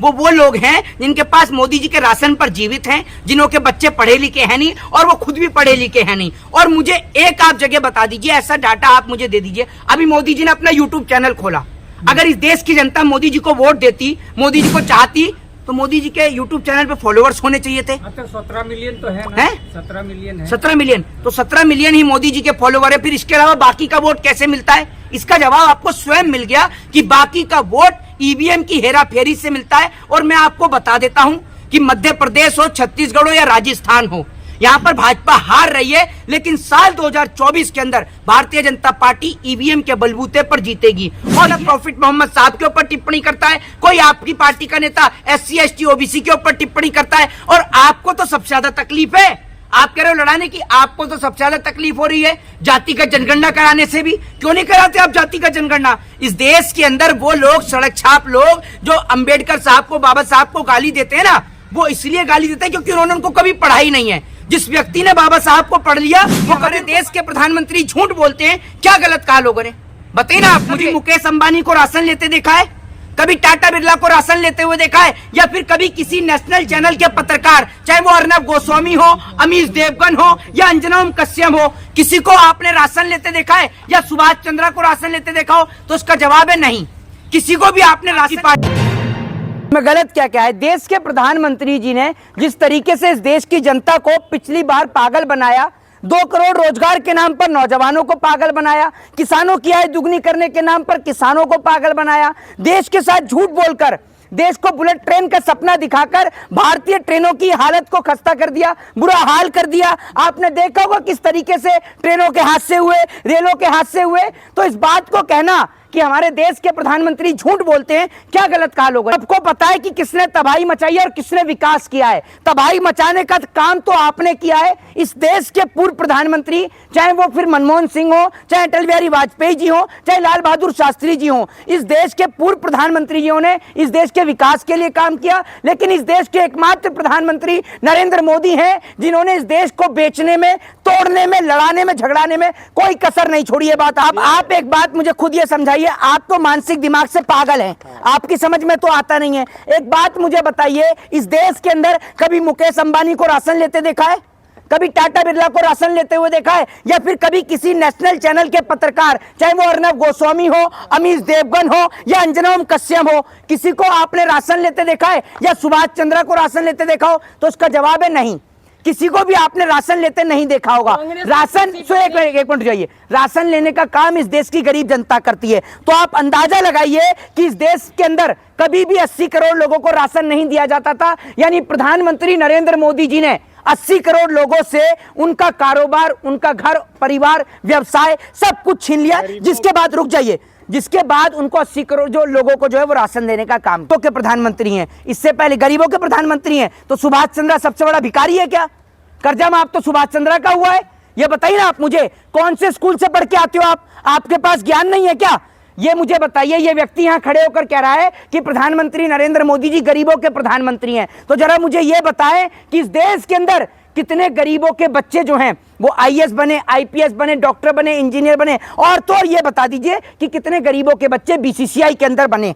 वो लोग हैं जिनके पास मोदी जी के राशन पर जीवित हैं, जिन्हों के बच्चे पढ़े लिखे हैं नहीं और वो खुद भी पढ़े लिखे हैं नहीं। और मुझे एक आप जगह बता दीजिए, ऐसा डाटा आप मुझे दे दीजिए। अभी मोदी जी ने अपना यूट्यूब चैनल खोला, अगर इस देश की जनता मोदी जी को वोट देती, मोदी जी को चाहती, तो मोदी जी के यूट्यूब चैनल पे फॉलोअर्स होने चाहिए थे। 17 मिलियन तो है, 17 मिलियन है। 17 मिलियन, तो 17 मिलियन ही मोदी जी के फॉलोअर है। फिर इसके अलावा बाकी का वोट कैसे मिलता है? इसका जवाब आपको स्वयं मिल गया कि बाकी का वोट ईवीएम की हेरा फेरी से मिलता है। और मैं आपको बता देता हूं कि मध्य प्रदेश हो, छत्तीसगढ़ हो या राजस्थान हो, यहां पर भाजपा हार रही है, लेकिन साल 2024 के अंदर भारतीय जनता पार्टी ईवीएम के बलबूते पर जीतेगी। और प्रॉफिट मोहम्मद साहब के ऊपर टिप्पणी करता है, कोई आपकी पार्टी का नेता SC ST OBC के ऊपर टिप्पणी करता है, और आपको तो सबसे ज्यादा तकलीफ है। आप कह रहे हो लड़ाने की, आपको तो सबसे ज्यादा तकलीफ हो रही है जातिगत जनगणना कराने से भी। क्यों नहीं कराते आप जातिगत जनगणना? इस देश के अंदर वो लोग, सड़क छाप लोग, जो अंबेडकर साहब को, बाबा साहब को गाली देते हैं ना, वो इसलिए गाली देते हैं क्योंकि उन्होंने उनको कभी पढ़ाई नहीं है। जिस व्यक्ति ने बाबा साहब को पढ़ लिया, वो हमारे देश के प्रधानमंत्री झूठ बोलते हैं। क्या गलत कहा लोगों ने? बताइए ना आप मुझे। मुकेश अंबानी को राशन लेते देखा है? कभी टाटा बिरला को राशन लेते हुए देखा है? या फिर कभी किसी नेशनल चैनल के पत्रकार, चाहे वो अर्नब गोस्वामी हो, अमीश देवगन हो या अंजना ओम कश्यप हो, किसी को आपने राशन लेते देखा है? या सुभाष चंद्रा को राशन लेते देखा हो? तो उसका जवाब है नहीं। किसी को भी आपने राशन में गलत क्या क्या है? देश के प्रधानमंत्री जी ने जिस तरीके से इस देश की जनता को पिछली बार पागल बनाया, 2 करोड़ रोजगार के नाम पर नौजवानों को पागल बनाया, किसानों की आय दुगनी करने के नाम पर किसानों को पागल बनाया, देश के साथ झूठ बोलकर, देश को बुलेट ट्रेन का सपना दिखाकर भारतीय ट्रेनों की हालत को खस्ता कर दिया, बुरा हाल कर दिया। आपने देखा होगा किस तरीके से ट्रेनों के हादसे हुए, रेलों के हादसे हुए। तो इस बात को कहना कि हमारे देश के प्रधानमंत्री झूठ बोलते हैं, क्या गलत कहा लोगों ने? सबको पता है कि किसने तबाही मचाई है और किसने विकास किया है। तबाही मचाने का काम तो आपने किया है। इस देश के पूर्व प्रधानमंत्री, चाहे वो फिर मनमोहन सिंह हो, चाहे अटल बिहारी वाजपेयी जी हो, चाहे लाल बहादुर शास्त्री जी हो, इस देश के पूर्व प्रधानमंत्री जी ने इस देश के विकास के लिए काम किया। लेकिन इस देश के एकमात्र प्रधानमंत्री नरेंद्र मोदी हैं, जिन्होंने इस देश को बेचने में, तोड़ने में, लड़ाने में, झगड़ाने में कोई कसर नहीं छोड़ी है। बात आप एक बात मुझे खुद ये समझाइए, आप तो मानसिक दिमाग से पागल हैं, आपकी समझ में तो आता नहीं है। एक बात मुझे बताइए, इस देश के अंदर कभी मुकेश अंबानी को राशन लेते देखा है? कभी टाटा बिरला को राशन लेते हुए देखा है? या फिर कभी किसी नेशनल चैनल के पत्रकार, चाहे वो अर्नब गोस्वामी हो, अमीश देवगन हो या अंजना ओम कश्यप हो, किसी को आपने राशन लेते देखा है? या सुभाष चंद्रा को राशन लेते देखा हो? तो उसका जवाब है नहीं। किसी को भी आपने राशन लेते नहीं देखा होगा। राशन एक मिनट जाइए, राशन लेने का काम इस देश की गरीब जनता करती है। तो आप अंदाजा लगाइए कि इस देश के अंदर कभी भी 80 करोड़ लोगों को राशन नहीं दिया जाता था। यानी प्रधानमंत्री नरेंद्र मोदी जी ने 80 करोड़ लोगों से उनका कारोबार, उनका घर परिवार, व्यवसाय सब कुछ छीन लिया। जिसके बाद रुक जाइए, जिसके बाद उनको 80 करोड़ जो लोगों को जो है वो राशन देने का काम तो के प्रधानमंत्री हैं। इससे पहले गरीबों के प्रधानमंत्री हैं। तो सुभाष चंद्रा सबसे बड़ा भिखारी है क्या? कर्जा माफ तो सुभाष चंद्रा का हुआ है। ये बताइए ना आप मुझे, कौन से स्कूल से पढ़ के आते हो आप? आपके पास ज्ञान नहीं है क्या? ये मुझे बताइए। ये व्यक्ति यहाँ खड़े होकर कह रहा है कि प्रधानमंत्री नरेंद्र मोदी जी गरीबों के प्रधानमंत्री हैं। तो जरा मुझे ये बताएं कि इस देश के अंदर कितने गरीबों के बच्चे जो हैं वो IAS बने, IPS बने, डॉक्टर बने, इंजीनियर बने। और तो और ये बता दीजिए कि कितने गरीबों के बच्चे BCCI के अंदर बने,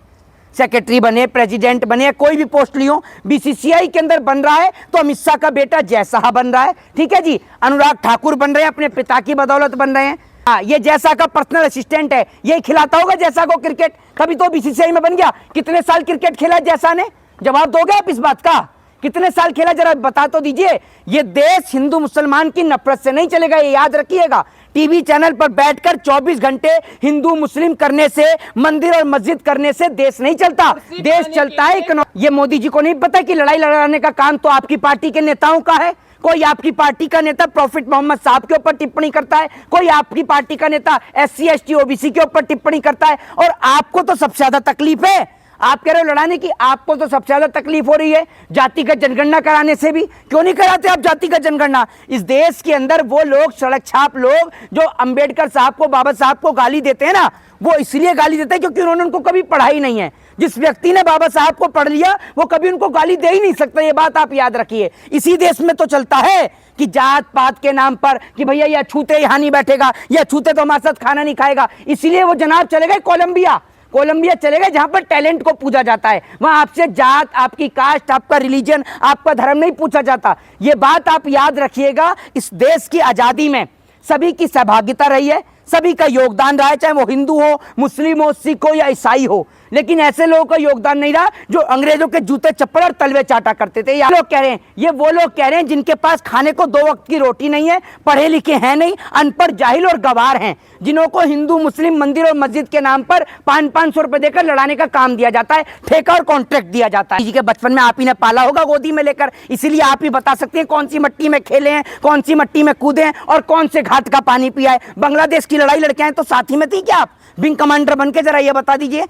सेक्रेटरी बने, प्रेसिडेंट बने, कोई भी पोस्ट लियो, BCCI के अंदर बन रहा है तो अमित शाह का बेटा जय शाह बन रहा है। ठीक है जी, अनुराग ठाकुर बन रहे हैं, अपने पिता की बदौलत बन रहे हैं। हाँ, ये जय शाह का पर्सनल असिस्टेंट है, ये खिलाता होगा जय शाह को क्रिकेट। कभी तो BCCI में बन गया। कितने साल क्रिकेट खेला जय शाह ने? जवाब दोगे आप इस बात का? कितने साल खेला जरा बता तो दीजिए। ये देश हिंदू मुसलमान की नफरत से नहीं चलेगा, ये याद रखिएगा। टीवी चैनल पर बैठकर 24 घंटे हिंदू मुस्लिम करने से, मंदिर और मस्जिद करने से देश नहीं चलता। देश चलता है ये मोदी जी को नहीं पता कि लड़ाई लड़ाने का काम तो आपकी पार्टी के नेताओं का है। कोई आपकी पार्टी का नेता प्रॉफिट मोहम्मद साहब के ऊपर टिप्पणी करता है, कोई आपकी पार्टी का नेता SC ST OBC के ऊपर टिप्पणी करता है। और आपको तो सबसे ज्यादा तकलीफ है। आप कह रहे हो लड़ाने की, आपको तो सबसे ज्यादा तकलीफ हो रही है जातिगत जनगणना कराने से भी। क्यों नहीं कराते आप जातिगत जनगणना? इस देश के अंदर वो लोग, सड़क छाप लोग, जो अंबेडकर साहब को, बाबा साहब को गाली देते हैं ना, वो इसलिए गाली देते हैं क्योंकि उन्होंने उनको कभी पढ़ाई नहीं है। जिस व्यक्ति ने बाबा साहब को पढ़ लिया वो कभी उनको गाली दे ही नहीं सकता। ये बात आप याद रखिए। इसी देश में तो चलता है कि जात पात के नाम पर कि भैया ये छूते यहाँ नहीं बैठेगा, या छूते तो हमारे साथ खाना नहीं खाएगा, इसलिए वो जनाब चले गए कोलंबिया। कोलंबिया चले गए जहां पर टैलेंट को पूजा जाता है, वहां आपसे जात, आपकी कास्ट, आपका रिलीजन, आपका धर्म नहीं पूछा जाता। ये बात आप याद रखिएगा। इस देश की आजादी में सभी की सहभागिता रही है, सभी का योगदान रहा है, चाहे वो हिंदू हो, मुस्लिम हो, सिख हो या ईसाई हो। लेकिन ऐसे लोगों का योगदान नहीं रहा जो अंग्रेजों के जूते चप्पल और तलवे चाटा करते थे। ये लोग कह रहे हैं, ये वो लोग कह रहे हैं जिनके पास खाने को 2 वक्त की रोटी नहीं है, पढ़े लिखे हैं नहीं, अनपढ़, जाहिल और गवार हैं, जिन्हों को हिंदू मुस्लिम मंदिर और मस्जिद के नाम पर 500-500 रुपए देकर लड़ाने का काम दिया जाता है, ठेका और कॉन्ट्रैक्ट दिया जाता है। जी के बचपन में आप ही ने पाला होगा गोदी में लेकर, इसीलिए आप ही बता सकते हैं कौन सी मिट्टी में खेले हैं, कौन सी मिट्टी में कूदे हैं और कौन से घाट का पानी पिया है। बांग्लादेश की लड़ाई लड़के आए तो साथी में थी क्या आप, विंग कमांडर बन के? जरा ये बता दीजिए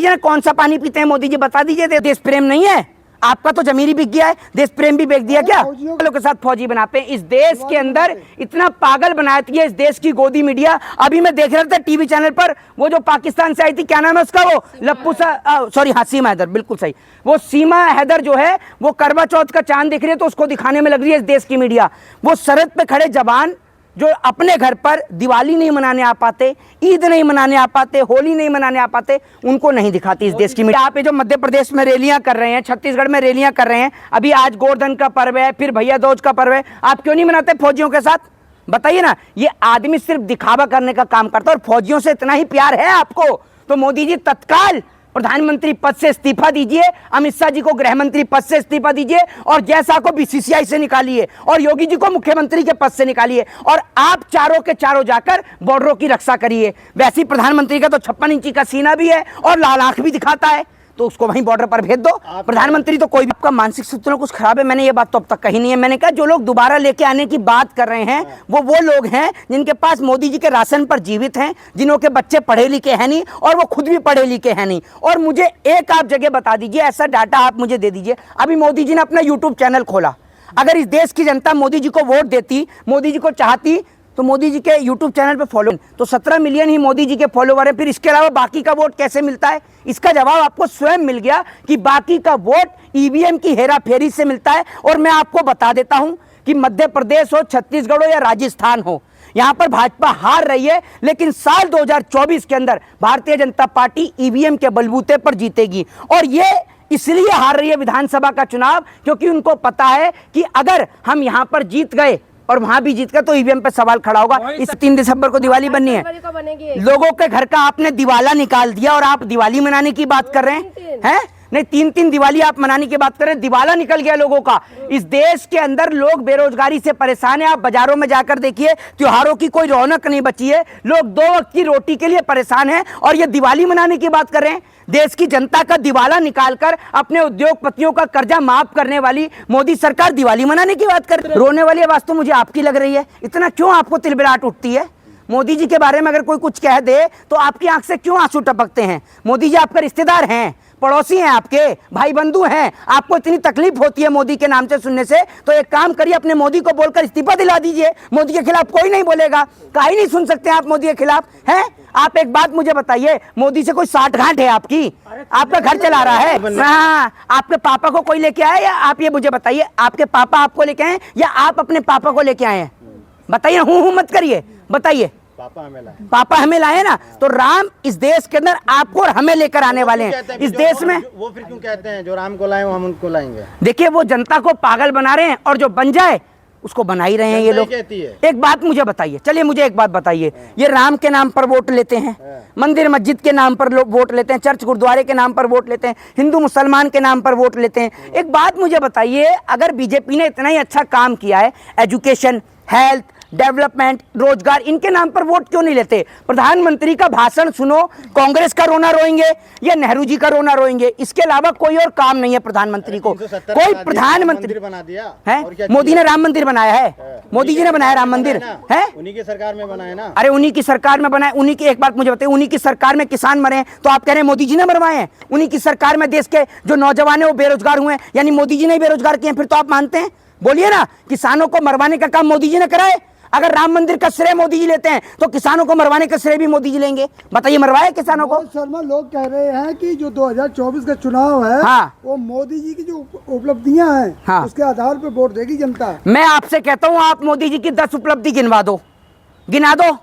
ना, कौन सा पानी पीते हैं मोदी जी, बता दीजिए। देश प्रेम नहीं है आपका, तो जमीर ही बिक गया है, देश प्रेम भी बेच दिया क्या? लोगों के साथ फौजी बनाते हैं। इस देश के अंदर इतना पागल बनाती है इस देश की गोदी मीडिया। अभी मैं देख रहा था टीवी चैनल पर, वो जो पाकिस्तान से आई थी, क्या नाम है उसका, वो लप्पू सा, सॉरी हाँ, सीमा हैदर, बिल्कुल सही, वो सीमा हैदर जो है वो करवा चौथ का चांद दिख रही है तो उसको दिखाने में लग रही है इस देश की मीडिया। वो सरहद पे खड़े जवान जो अपने घर पर दिवाली नहीं मनाने आ पाते, ईद नहीं मनाने आ पाते, होली नहीं मनाने आ पाते, उनको नहीं दिखाती इस देश की मीडिया। आप जो मध्य प्रदेश में रैलियां कर रहे हैं, छत्तीसगढ़ में रैलियां कर रहे हैं, अभी आज गोवर्धन का पर्व है, फिर भैया दूज का पर्व है, आप क्यों नहीं मनाते फौजियों के साथ? बताइए ना। ये आदमी सिर्फ दिखावा करने का काम करता है और फौजियों से इतना ही प्यार है आपको तो मोदी जी तत्काल प्रधानमंत्री पद से इस्तीफा दीजिए, अमित शाह जी को गृह मंत्री पद से इस्तीफा दीजिए और जयशाह को बीसीसीआई से निकालिए और योगी जी को मुख्यमंत्री के पद से निकालिए और आप चारों के चारों जाकर बॉर्डरों की रक्षा करिए। वैसे ही प्रधानमंत्री का तो 56 इंची का सीना भी है और लाल आंख भी दिखाता है, तो उसको वहीं बॉर्डर पर भेज दो। प्रधानमंत्री तो कोई भी, आपका मानसिक सूत्र कुछ खराब है, मैंने ये बात तो अब तक कही नहीं है। मैंने कहा जो लोग दोबारा लेके आने की बात कर रहे हैं वो लोग हैं जिनके पास मोदी जी के राशन पर जीवित हैं, जिन्हों के बच्चे पढ़े लिखे हैं नहीं और वो खुद भी पढ़े लिखे हैं नहीं। और मुझे एक आप जगह बता दीजिए, ऐसा डाटा आप मुझे दे दीजिए। अभी मोदी जी ने अपना यूट्यूब चैनल खोला, अगर इस देश की जनता मोदी जी को वोट देती, मोदी जी को चाहती, तो मोदी जी के YouTube चैनल पे फॉलो, तो 17 मिलियन ही मोदी जी के फॉलोवर हैं। फिर इसके अलावा बाकी का वोट कैसे मिलता है? इसका जवाब आपको स्वयं मिल गया कि बाकी का वोट ईवीएम की हेरा फेरी से मिलता है। और मैं आपको बता देता हूं कि मध्य प्रदेश हो, छत्तीसगढ़ हो या राजस्थान हो, यहां पर भाजपा हार रही है, लेकिन साल 2024 के अंदर भारतीय जनता पार्टी ईवीएम के बलबूते पर जीतेगी। और ये इसलिए हार रही है विधानसभा का चुनाव क्योंकि उनको पता है कि अगर हम यहां पर जीत गए और वहां भी जीत गए तो ईवीएम पे सवाल खड़ा होगा। इस 3 दिसंबर को दिवाली बननी है, लोगों के घर का आपने दिवाला निकाल दिया और आप दिवाली मनाने की बात कर रहे हैं? नहीं, 3 दिवाली आप मनाने की बात कर रहे हैं, दिवाला निकल गया लोगों का। इस देश के अंदर लोग बेरोजगारी से परेशान है। आप बाजारों में जाकर देखिए, त्योहारों की कोई रौनक नहीं बची है, लोग 2 वक्त की रोटी के लिए परेशान हैं और ये दिवाली मनाने की बात कर रहे हैं। देश की जनता का दिवाला निकालकर अपने उद्योगपतियों का कर्जा माफ करने वाली मोदी सरकार दिवाली मनाने की बात कर रही है। रोने वाली आवाज तो मुझे आपकी लग रही है। इतना क्यों आपको तिलबिलाहट उठती है? मोदी जी के बारे में अगर कोई कुछ कह दे तो आपकी आंख से क्यों आंसू टपकते हैं? मोदी जी आपके रिश्तेदार हैं, पड़ोसी हैं, आपके भाई बंधु हैं। आपको इतनी तकलीफ होती है मोदी के नाम से सुनने से, तो एक काम करिए, अपने मोदी को बोलकर इस्तीफा दिला दीजिए। मोदी के खिलाफ कोई नहीं बोलेगा, काहे नहीं सुन सकते आप मोदी के खिलाफ हैं? आप एक बात मुझे बताइए, मोदी से कोई साठगांठ है आपकी? आपका घर चला रहा है? हाँ, आपके पापा को कोई लेके आया या आप ये मुझे बताइए, आपके पापा आपको लेके आए या आप अपने पापा को लेके आए हैं? बताइए, हूं मत करिए, बताइए। पापा हमें लाए ना, तो राम इस देश के अंदर आपको और हमें लेकर आने वाले हैं इस देश में। वो फिर क्यों कहते हैं जो राम को लाए हम उनको लाएंगे? देखिए, वो जनता को पागल बना रहे हैं और जो बन जाए उसको बना ही रहे हैं ये लोग। एक बात मुझे बताइए, चलिए मुझे एक बात बताइए, ये राम के नाम पर वोट लेते हैं, मंदिर मस्जिद के नाम पर लोग वोट लेते हैं, चर्च गुरुद्वारे के नाम पर वोट लेते हैं, हिंदू मुसलमान के नाम पर वोट लेते हैं। एक बात मुझे बताइए, अगर बीजेपी ने इतना ही अच्छा काम किया है, एजुकेशन, हेल्थ, डेवलपमेंट, रोजगार, इनके नाम पर वोट क्यों नहीं लेते? प्रधानमंत्री का भाषण सुनो, कांग्रेस का रोना रोएंगे या नेहरू जी का रोना रोएंगे, इसके अलावा कोई और काम नहीं है प्रधानमंत्री को। कोई प्रधानमंत्री बना दिया है? मोदी ने राम मंदिर बनाया है, मोदी जी ने बनाया राम मंदिर है, उन्हीं की सरकार में बनाया ना। अरे उन्हीं की सरकार में बनाया, उन्हीं की, एक बात मुझे बताइए, उन्हीं की सरकार में किसान मरे हैं तो आप कह रहे हैं मोदी जी ने मरवाए हैं? उन्हीं की सरकार में देश के जो नौजवान है वो बेरोजगार हुए हैं, यानी मोदी जी ने बेरोजगार किए, फिर तो आप मानते हैं? बोलिए ना, किसानों को मरवाने का काम मोदी जी ने कराए। अगर राम मंदिर का श्रेय मोदी जी लेते हैं तो किसानों को मरवाने का श्रेय भी मोदी जी लेंगे। बताइए, मरवाए किसानों को? शर्मा, लोग कह रहे हैं कि जो 2024 का चुनाव है, हाँ, वो मोदी जी की जो उपलब्धियां हैं, हाँ, उसके आधार पर वोट देगी जनता। मैं आपसे कहता हूं, आप मोदी जी की 10 उपलब्धि गिनवा दो, गिना दो।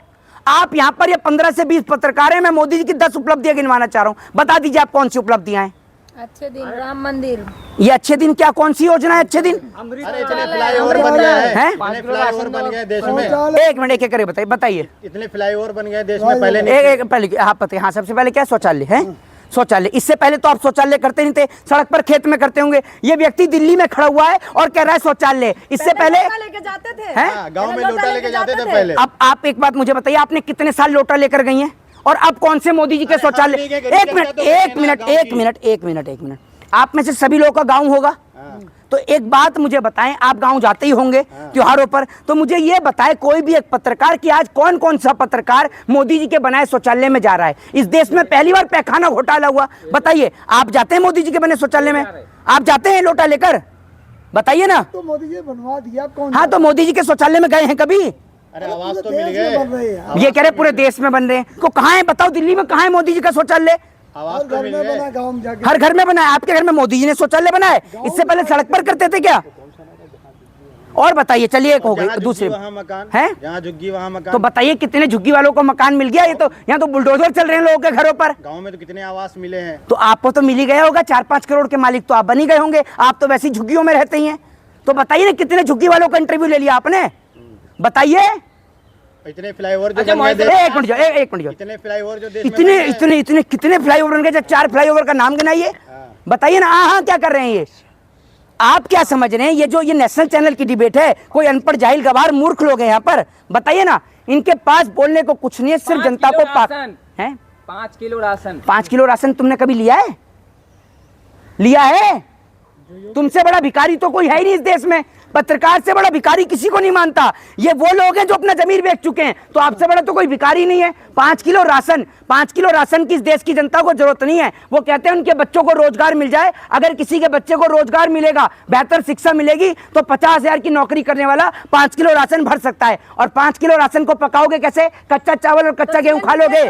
आप यहाँ पर ये 15 से 20 पत्रकार हैं, मैं मोदी जी की 10 उपलब्धियां गिनवाना चाह रहा हूँ। बता दीजिए आप कौन सी उपलब्धियां हैं? अच्छे दिन, राम मंदिर, ये अच्छे दिन क्या, कौन सी योजना है अच्छे दिन? अरे इतने फ्लाईओवर बन गए हैं? हैं, इतने फ्लाईओवर बन गए देश में, एक मिनट एक करे बताइए। इतने फ्लाईओवर बन गए देश में, पहले नहीं एक पहले हाँ पता है, हाँ सबसे पहले क्या शौचालय है, शौचालय। इससे पहले तो आप शौचालय करते नहीं थे, सड़क पर खेत में करते होंगे। ये व्यक्ति दिल्ली में खड़ा हुआ है और कह रहा है शौचालय। इससे पहले लेके जाते थे, हैं? गाँव में लोटा लेके जाते थे पहले। अब आप एक बात मुझे बताइए, आपने कितने साल लोटा लेकर गई हैं? और अब कौन से मोदी जी के शौचालय? एक मिनट, आप में से सभी लोगों का गांव होगा, तो एक बात मुझे बताएं, आप गांव जाते ही होंगे त्योहारों पर, तो मुझे ये बताएं कोई भी एक पत्रकार कि आज कौन कौन सा पत्रकार मोदी जी के बनाए शौचालय में जा रहा है? इस देश में पहली बार पैखाना घोटाला हुआ। बताइए, आप जाते हैं मोदी जी के बने शौचालय में? आप जाते हैं लोटा लेकर? बताइए ना। तो मोदी जी ने बनवा दिया, कौन? हाँ, तो मोदी जी के शौचालय में गए हैं कभी? अरे आवाज तो देश मिल में गए, बन रही है। ये कह रहे पूरे देश में बन रहे हैं। को कहाँ है बताओ, दिल्ली में कहाँ है मोदी जी का शौचालय? आवाज और तो घर मिल में गए। बना, गाँव में जाके। हर घर में बना है। आपके घर में मोदी जी ने शौचालय बनाया? इससे पहले सड़क पर करते थे क्या? और बताइए, चलिए एक हो जहाँ गई, झुग्गी दूसरे वहाँ मकान हैं? जहाँ झुग्गी वहाँ तो मकान। बताइए कितने झुग्गी वालों को मकान मिल गया? ये तो यहाँ तो बुलडोजर चल रहे हैं लोगों के घरों पर। गाँव में तो कितने आवास मिले हैं। तो आपको तो मिल ही गया होगा, 4-5 करोड़ के मालिक तो आप बन ही गए होंगे। आप तो वैसी झुग्गियों में रहते ही हैं। तो बताइए ना, कितने झुग्गी वालों का इंटरव्यू ले लिया आपने? बताइए। इतने फ्लाईओवर जो बन गए देश, एक मिनट, इतने फ्लाईओवर जो देश में इतने बन गए। इतने इतने कितने फ्लाईओवर बन गए? 4 फ्लाईओवर का नाम गिनाइए, बताइए ना। हाँ, क्या कर रहे हैं ये? आप क्या समझ रहे हैं? ये नेशनल चैनल की डिबेट है, कोई अनपढ़ जाहिल गवार मूर्ख लोग हैं यहाँ पर। बताइए ना, इनके पास बोलने को कुछ नहीं है, सिर्फ जनता को है। 5 किलो राशन, 5 किलो राशन तुमने कभी लिया है? लिया है? तुमसे बड़ा भिखारी तो कोई है ही नहीं इस देश में। पत्रकार से बड़ा भिखारी किसी को नहीं मानता। ये वो लोग हैं जो अपना जमीर बेच चुके हैं, तो आपसे बड़ा तो कोई भिखारी नहीं है। 5 किलो राशन की इस देश की जनता को जरूरत नहीं है। वो कहते हैं उनके बच्चों को रोजगार मिल जाए। अगर किसी के बच्चे को रोजगार मिलेगा, बेहतर शिक्षा मिलेगी, तो 50,000 की नौकरी करने वाला 5 किलो राशन भर सकता है। और 5 किलो राशन को पकाओगे कैसे? कच्चा चावल और कच्चा गेहूं खा लोगे?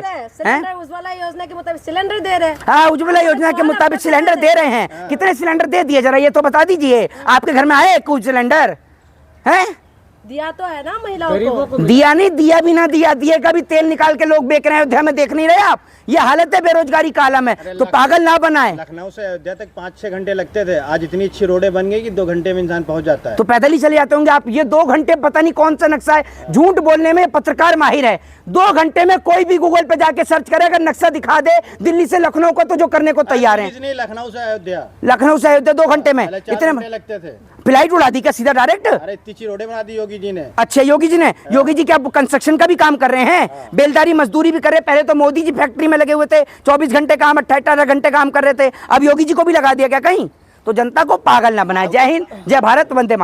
उज्ज्वला योजना के मुताबिक सिलेंडर दे रहे हैं। हाँ, उज्ज्वला योजना के मुताबिक सिलेंडर दे रहे हैं। कितने सिलेंडर दे दिए जरा ये तो बता दीजिए। आपके घर में आए कुछ सिलेंडर है? दिया तो है ना महिलाओं को। दिया नहीं, दिया भी ना दिया, दिए का भी तेल निकाल के लोग बेच रहे हैं अयोध्या में। देख नहीं रहे आप? ये हालत है बेरोजगारी का आलम है। तो पागल ना बनाए। लखनऊ से अयोध्या तक 5-6 घंटे लगते थे, आज इतनी अच्छी रोडें बन गई कि 2 घंटे में इंसान पहुंच जाता है। तो पैदल ही चले जाते होंगे आप। ये 2 घंटे पता नहीं कौन सा नक्शा है। झूठ बोलने में पत्रकार माहिर है। 2 घंटे में कोई भी गूगल पे जाके सर्च करे, अगर नक्शा दिखा दे दिल्ली से लखनऊ को, तो जो करने को तैयार है। नहीं, लखनऊ से अयोध्या, लखनऊ से अयोध्या 2 घंटे में पहले 4 इतने घंटे लगते थे। फ्लाइट उड़ा दी क्या सीधा डायरेक्ट? अरे इतनी अच्छी रोडें बना दी योगी जी ने। अच्छा, योगी जी ने। योगी जी क्या कंस्ट्रक्शन का भी काम कर रहे हैं? बेलदारी मजदूरी भी कर रहे हैं। पहले तो मोदी जी फैक्ट्री में लगे हुए थे, 24 घंटे काम, 18 घंटे काम कर रहे थे। अब योगी जी को भी लगा दिया क्या कहीं? तो जनता को पागल ना बनाए। जय हिंद, जय भारत, वंदे मातरम।